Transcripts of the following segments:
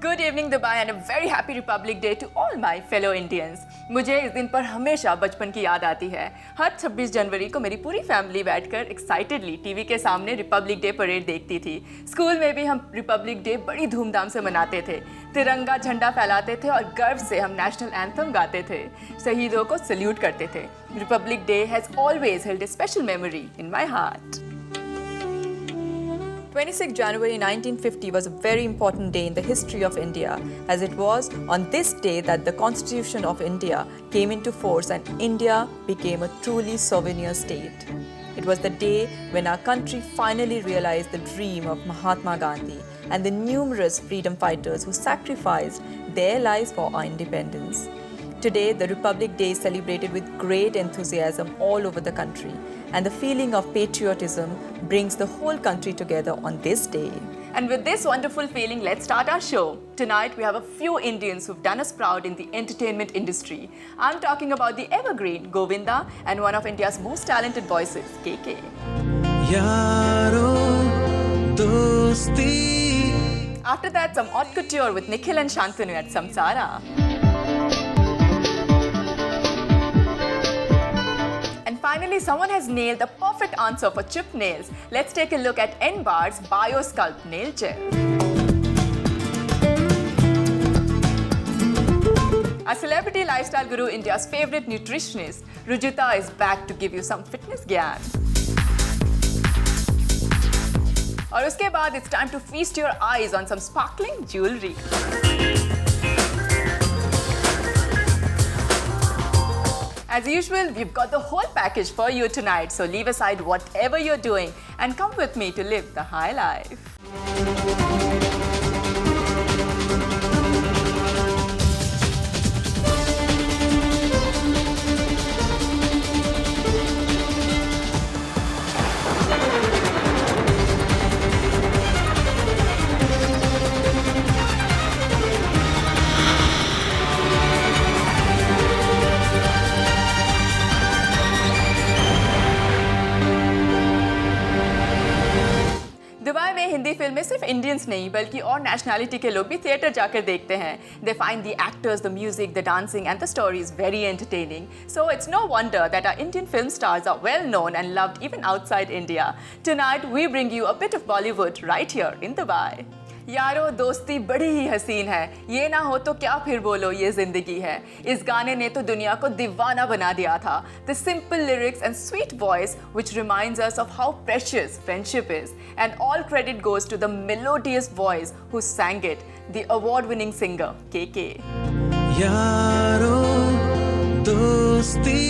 Good evening Dubai and a very happy Republic Day to all my fellow Indians. मुझे इस दिन पर हमेशा बचपन की याद आती है. हर 26 जनवरी को मेरी पूरी फैमिली बैठकर एक्साइटेडली टीवी के सामने रिपब्लिक डे परेड देखती थी. स्कूल में भी हम रिपब्लिक डे बड़ी धूमधाम से मनाते थे. तिरंगा झंडा फैलाते थे और गर्व से हम नेशनल एंथम गाते थे. शहीदों को सल्यूट करते थे. Republic day has always held a special memory in my heart. 26 January 1950 was a very important day in the history of India, as it was on this day that the Constitution of India came into force and India became a truly sovereign state. It was the day when our country finally realized the dream of Mahatma Gandhi and the numerous freedom fighters who sacrificed their lives for our independence. Today, the Republic Day is celebrated with great enthusiasm all over the country, and the feeling of patriotism brings the whole country together on this day. And with this wonderful feeling, let's start our show. Tonight, we have a few Indians who've done us proud in the entertainment industry. I'm talking about the evergreen Govinda and one of India's most talented voices, KK. Yaro dosti. After that, some haute couture with Nikhil and Shantanu at Samsara. And finally, someone has nailed the perfect answer for chipped nails. Let's take a look at N-Bar's BioSculpt Nail Gel. A celebrity lifestyle guru, India's favorite nutritionist, Rujita is back to give you some fitness gyan. और उसके बाद it's time to feast your eyes on some sparkling jewelry. As usual, we've got the whole package for you tonight, so leave aside whatever you're doing and come with me to live the high life. Dubai में हिंदी फिल्में सिर्फ Indians नहीं बल्कि और nationality के लोग भी theatre जाकर देखते हैं. They find the actors, the music, the dancing and the stories very entertaining. So it's no wonder that our Indian film stars are well known and loved even outside India. Tonight we bring you a bit of Bollywood right here in Dubai. यारो दोस्ती बड़ी ही हसीन है, ये ना हो तो क्या फिर बोलो ये जिंदगी है. इस गाने ने तो दुनिया को दीवाना बना दिया था. The simple lyrics and sweet voice which reminds us of how precious friendship is. And all credit goes to the melodious voice who sang it, the award-winning singer KK. यारो दोस्ती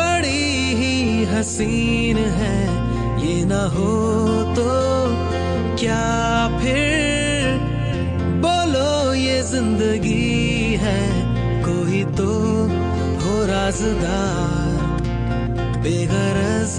बड़ी ही हसीन है, ये ना हो तो क्या फिर बोलो ये जिंदगी है. कोई तो हो राज़दार बेगरज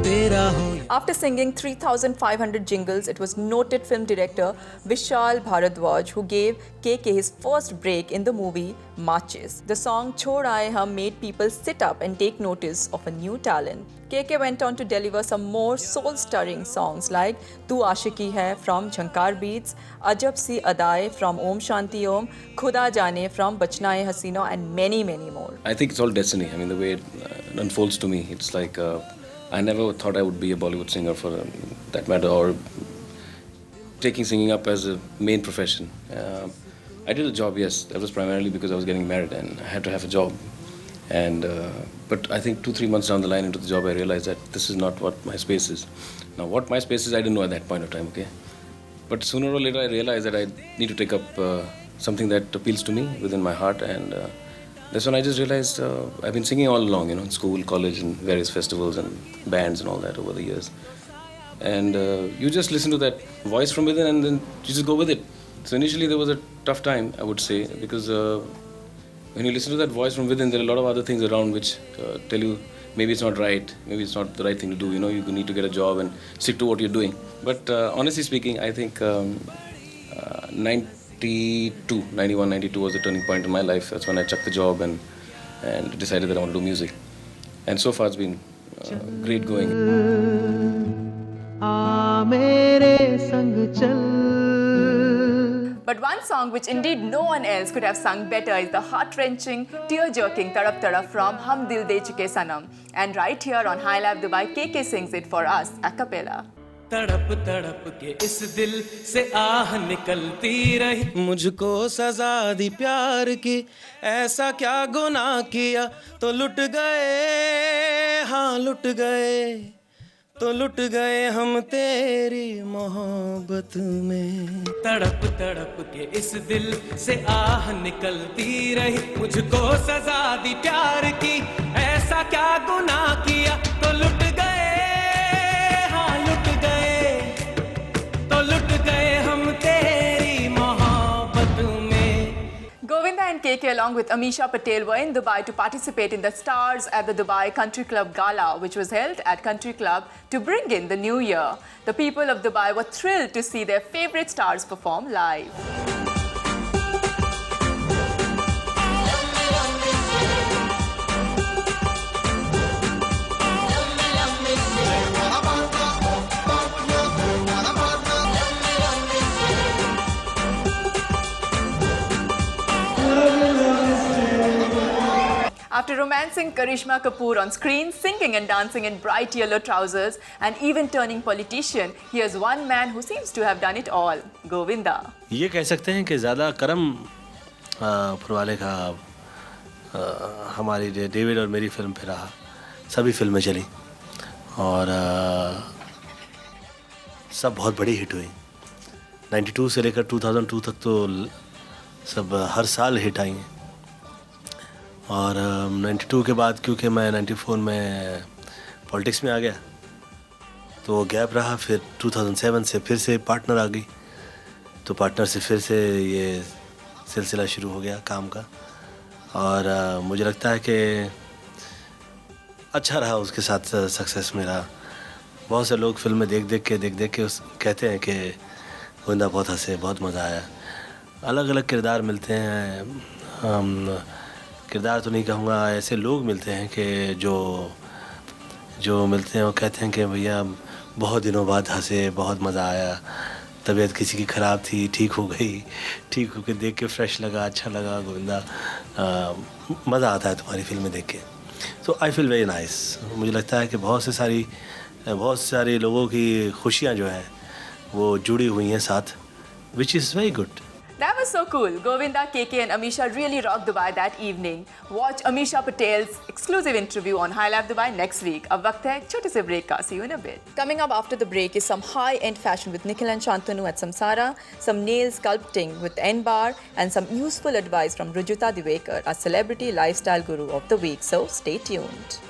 तेरा हो. After singing 3,500 jingles, it was noted film director Vishal Bharadwaj who gave KK his first break in the movie Matches. The song Chhod Aaye Hum made people sit up and take notice of a new talent. KK went on to deliver some more soul-stirring songs like Tu Aashiki Hai from Jhankar Beats, Ajab Si Adaye from Om Shanti Om, Khuda Jaane from Bachna Hai Hasino and many, many more. I think it's all destiny. I mean, the way it unfolds to me, it's like I never thought I would be a Bollywood singer for that matter, or taking singing up as a main profession. I did a job, yes. That was primarily because I was getting married and I had to have a job. And but I think 2-3 months down the line into the job, I realized that this is not what my space is. Now, what my space is, I didn't know at that point of time, okay? But sooner or later, I realized that I need to take up something that appeals to me within my heart, and that's when I just realized I've been singing all along, in school, college, and various festivals and bands and all that over the years. And you just listen to that voice from within and then you just go with it. So initially there was a tough time, I would say, because when you listen to that voice from within, there are a lot of other things around which tell you maybe it's not right, maybe it's not the right thing to do. You need to get a job and stick to what you're doing. But honestly speaking, I think 91, 92 was the turning point in my life. That's when I chucked the job and decided that I want to do music. And so far it's been great going. आ मेरे संग चल But one song which indeed no one else could have sung better is the heart-wrenching, tear-jerking Tarap Tarap from Hum Dil De Chuke Sanam. And right here on High Life Dubai, KK sings it for us a cappella. तड़प तड़प के इस दिल से आह निकलती रही, मुझको सजा दी प्यार की, ऐसा क्या गुनाह किया तो लुट गए, हाँ लुट गए, तो लुट गए हम तेरी मोहब्बत में। तड़प तड़प के इस दिल से आह निकलती रही, मुझको सजा दी प्यार की, ऐसा क्या गुनाह किया तो लुट गए, हाँ लुट गए, तो लुट गए हम तेरी मोहब्बत में। Govinda and KK along with Amisha Patel were in Dubai to participate in the Stars at the Dubai Country Club Gala, which was held at Country Club to bring in the new year. The people of Dubai were thrilled to see their favorite stars perform live. After romancing Karishma Kapoor on screen, singing and dancing in bright yellow trousers, and even turning politician, here's one man who seems to have done it all, Govinda. ये कह सकते हैं कि ज़्यादा करम पुरवाले का हमारी David और मेरी फिल्म पे रहा। सभी फिल्में चली और सब बहुत बड़ी हिट हुई। 92 से लेकर 2002 तक तो सब हर साल हिट आई हैं। और 92 के बाद क्योंकि मैं 94 में पॉलिटिक्स में आ गया तो गैप रहा, फिर 2007 से फिर से पार्टनर आ गई, तो पार्टनर से फिर से ये सिलसिला शुरू हो गया काम का। और मुझे लगता है कि अच्छा रहा उसके साथ सक्सेस मेरा। बहुत से लोग फिल्में देख देख के कहते हैं कि गोविंदा बहुत हंसे, बहुत मज़ा आया। अलग अलग किरदार मिलते हैं, किरदार तो नहीं कहूँगा, ऐसे लोग मिलते हैं कि जो मिलते हैं वो कहते हैं कि भैया बहुत दिनों बाद हंसे, बहुत मज़ा आया, तबीयत किसी की ख़राब थी ठीक हो गई, ठीक होकर देख के फ्रेश लगा, अच्छा लगा गोविंदा, मज़ा आता है तुम्हारी फिल्में देख के। तो आई फील वेरी नाइस। मुझे लगता है कि बहुत सारे लोगों की खुशियाँ जो हैं वो जुड़ी हुई हैं साथ, which is very good. That was so cool. Govinda, KK and Amisha really rocked Dubai that evening. Watch Amisha Patel's exclusive interview on High Life Dubai next week. Ab waqt hai chote se break ka. See you in a bit. Coming up after the break is some high-end fashion with Nikhil and Shantanu at Samsara, some nail sculpting with N-Bar, and some useful advice from Rujuta Divekar, our celebrity lifestyle guru of the week. So stay tuned.